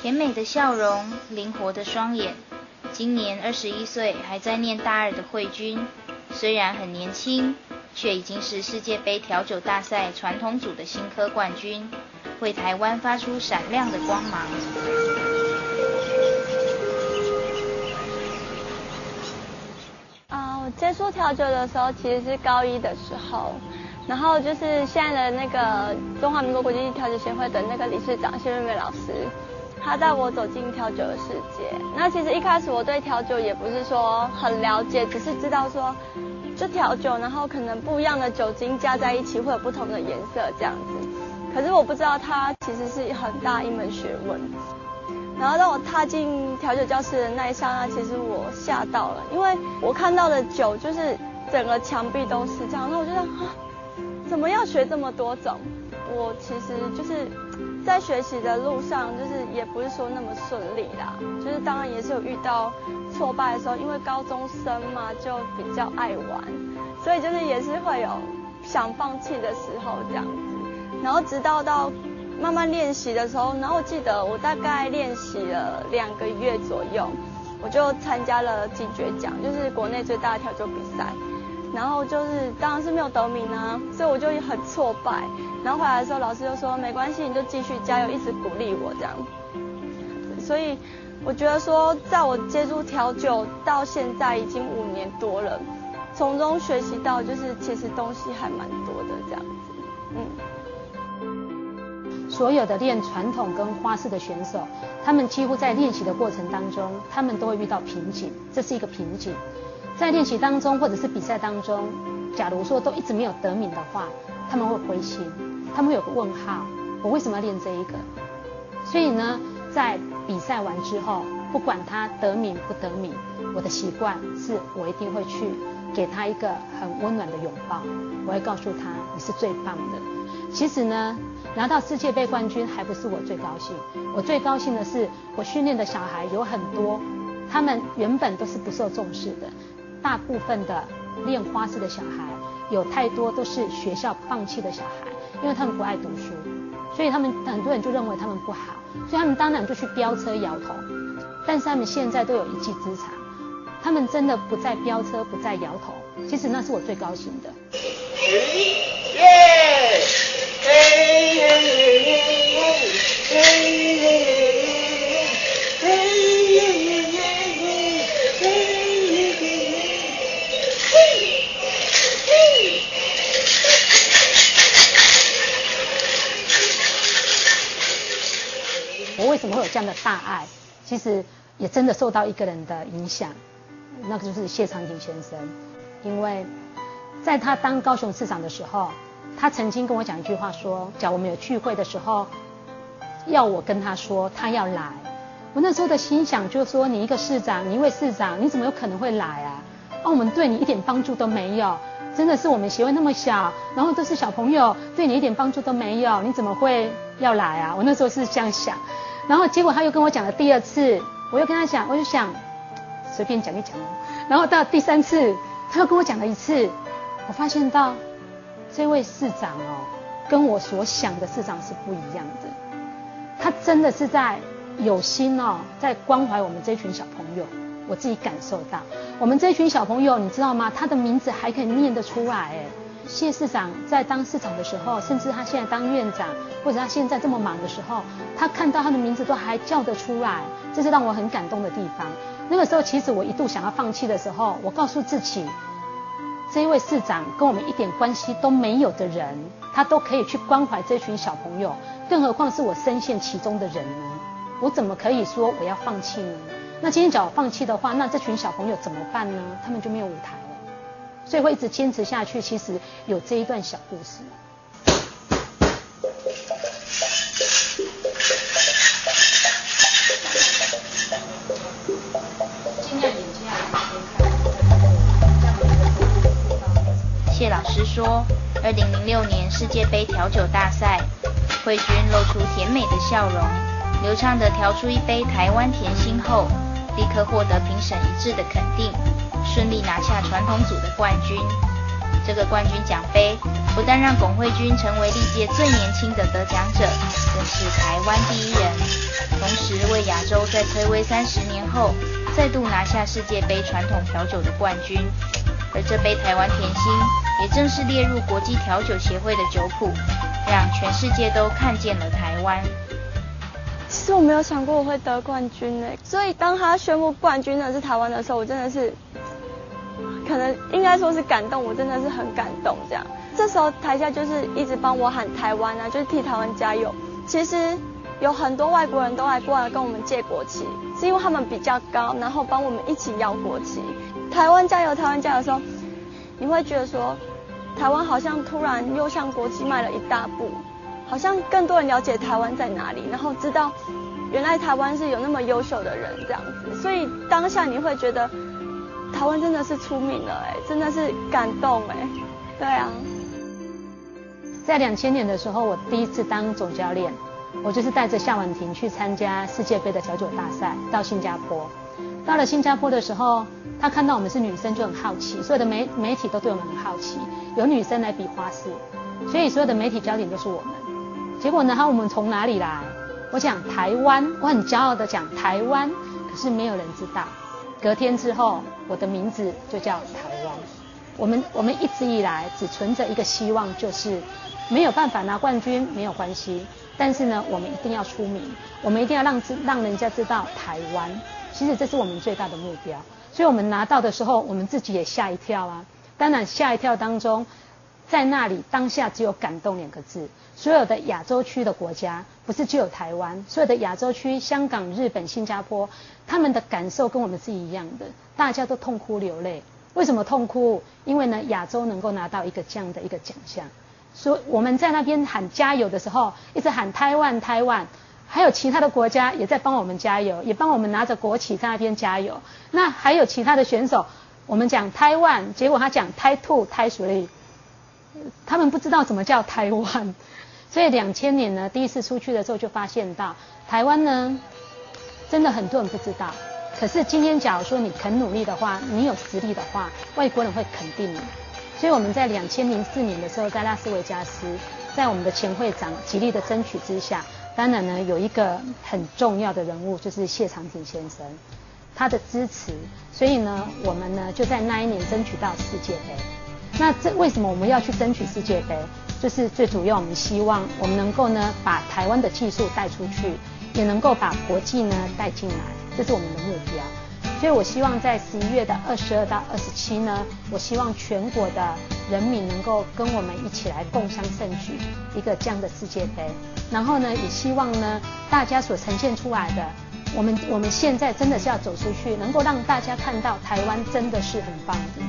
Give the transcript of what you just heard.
甜美的笑容，灵活的双眼。今年21岁，还在念大2的慧君，虽然很年轻，却已经是世界杯调酒大赛传统组的新科冠军，为台湾发出闪亮的光芒。我接触调酒的时候，其实是高1的时候，然后就是现在的那个中华民国国际调酒协会的那个理事长谢瑞美老师，他带我走进调酒的世界。那其实一开始我对调酒也不是说很了解，只是知道说就调酒，然后可能不一样的酒精加在一起会有不同的颜色这样子。可是我不知道它其实是很大一门学问。然后当我踏进调酒教室的那一刹那，其实我吓到了，因为我看到的酒就是整个墙壁都是这样。那我觉得怎么要学这么多种？我其实就是在学习的路上，就是也不是说那么顺利啦，就是当然也是有遇到挫败的时候，因为高中生嘛就比较爱玩，所以就是也是会有想放弃的时候这样子。然后直到慢慢练习的时候，然后我记得我大概练习了2个月左右，我就参加了金爵奖，就是国内最大的调酒比赛。然后就是当然是没有得名啊，所以我就很挫败。然后回来的时候，老师就说没关系，你就继续加油，一直鼓励我这样。所以我觉得说，在我接触调酒到现在已经5年多了，从中学习到就是其实东西还蛮多的这样子。所有的练传统跟花式的选手，他们几乎在练习的过程当中，他们都会遇到瓶颈，这是一个瓶颈。在练习当中或者是比赛当中，假如说都一直没有得名的话，他们会灰心，他们会有个问号，我为什么要练这一个？所以呢，在比赛完之后，不管他得名不得名，我的习惯是我一定会去给他一个很温暖的拥抱，我会告诉他你是最棒的。其实呢，拿到世界杯冠军还不是我最高兴，我最高兴的是我训练的小孩有很多，他们原本都是不受重视的，大部分的练花式的小孩有太多都是学校放弃的小孩，因为他们不爱读书，所以他们很多人就认为他们不好，所以他们当然就去飙车摇头。但是他们现在都有一技之长，他们真的不再飙车，不再摇头，其实那是我最高兴的。我为什么会有这样的大爱？其实也真的受到一个人的影响，那个就是谢长廷先生。因为在他当高雄市长的时候，他曾经跟我讲一句话说，假如我们有聚会的时候，要我跟他说他要来。我那时候的心想就是说，你一个市长，你一位市长，你怎么有可能会来啊？我们对你一点帮助都没有，真的是我们协会那么小，然后都是小朋友，对你一点帮助都没有，你怎么会要来啊？我那时候是这样想。然后结果他又跟我讲了第2次，我又跟他讲，我就想随便讲一讲。然后到第3次，他又跟我讲了1次，我发现到这位市长跟我所想的市长是不一样的。他真的是在有心在关怀我们这群小朋友。我自己感受到，我们这群小朋友，你知道吗？他的名字还可以念得出来。谢市长在当市长的时候，甚至他现在当院长，或者他现在这么忙的时候，他看到他的名字都还叫得出来，这是让我很感动的地方。那个时候其实我一度想要放弃的时候，我告诉自己，这一位市长跟我们一点关系都没有的人，他都可以去关怀这群小朋友，更何况是我深陷其中的人呢？我怎么可以说我要放弃呢？那今天假如放弃的话，那这群小朋友怎么办呢？他们就没有舞台了。所以会一直坚持下去，其实有这一段小故事。尽量眼睛谢老师说，2006年世界杯调酒大赛，慧君露出甜美的笑容，流畅地调出一杯台湾甜心后，立刻获得评审一致的肯定，顺利拿下传统组的冠军。这个冠军奖杯不但让龚慧君成为历届最年轻的得奖者，更是台湾第一人，同时为亚洲在睽违30年后再度拿下世界杯传统调酒的冠军。而这杯台湾甜心也正式列入国际调酒协会的酒谱，让全世界都看见了台湾。其实我没有想过我会得冠军耶，所以当他宣布冠军的是台湾的时候，我真的是可能应该说是感动，我真的是很感动这样。这时候台下就是一直帮我喊台湾啊，就是替台湾加油。其实有很多外国人都来过来跟我们借国旗，是因为他们比较高，然后帮我们一起摇国旗。台湾加油，台湾加油的时候，你会觉得说，台湾好像突然又向国际迈了一大步，好像更多人了解台湾在哪里，然后知道原来台湾是有那么优秀的人这样子。所以当下你会觉得台湾真的是出名了真的是感动对啊。在2000年的时候，我第一次当总教练，我就是带着夏婉婷去参加世界杯的调酒大赛，到新加坡。到了新加坡的时候，他看到我们是女生就很好奇，所有的媒体都对我们很好奇，有女生来比花式，所以所有的媒体焦点都是我们。结果呢，我们从哪里来？我讲台湾，我很骄傲的讲台湾，可是没有人知道。隔天之后，我的名字就叫台湾。我们一直以来只存着一个希望，就是没有办法拿冠军没有关系，但是呢，我们一定要出名，我们一定要让人家知道台湾。其实这是我们最大的目标，所以我们拿到的时候，我们自己也吓一跳啊。当然吓一跳当中，在那里当下只有感动2个字。所有的亚洲区的国家，不是只有台湾，所有的亚洲区，香港、日本、新加坡，他们的感受跟我们是一样的，大家都痛哭流泪。为什么痛哭？因为呢，亚洲能够拿到这样的一个奖项，所以我们在那边喊加油的时候，一直喊台湾台湾。还有其他的国家也在帮我们加油，也帮我们拿着国旗在那边加油。那还有其他的选手，我们讲台湾，结果他讲台2、台3，他们不知道怎么叫台湾。所以2000年呢，第一次出去的时候就发现到，台湾呢，真的很多人不知道。可是今天假如说你肯努力的话，你有实力的话，外国人会肯定你。所以我们在2004年的时候，在拉斯维加斯，在我们的前会长极力的争取之下，当然呢，有一个很重要的人物就是谢长廷先生，他的支持，所以呢，我们呢就在那一年争取到世界杯。那为什么我们要去争取世界杯？就是最主要，我们希望我们能够呢把台湾的技术带出去，也能够把国际呢带进来，这是我们的目标。所以我希望在11月的22到27呢，我希望全国的人民能够跟我们一起来共襄盛举一个这样的世界杯。然后呢，也希望呢大家所呈现出来的，我们现在真的是要走出去，能够让大家看到台湾真的是很棒的。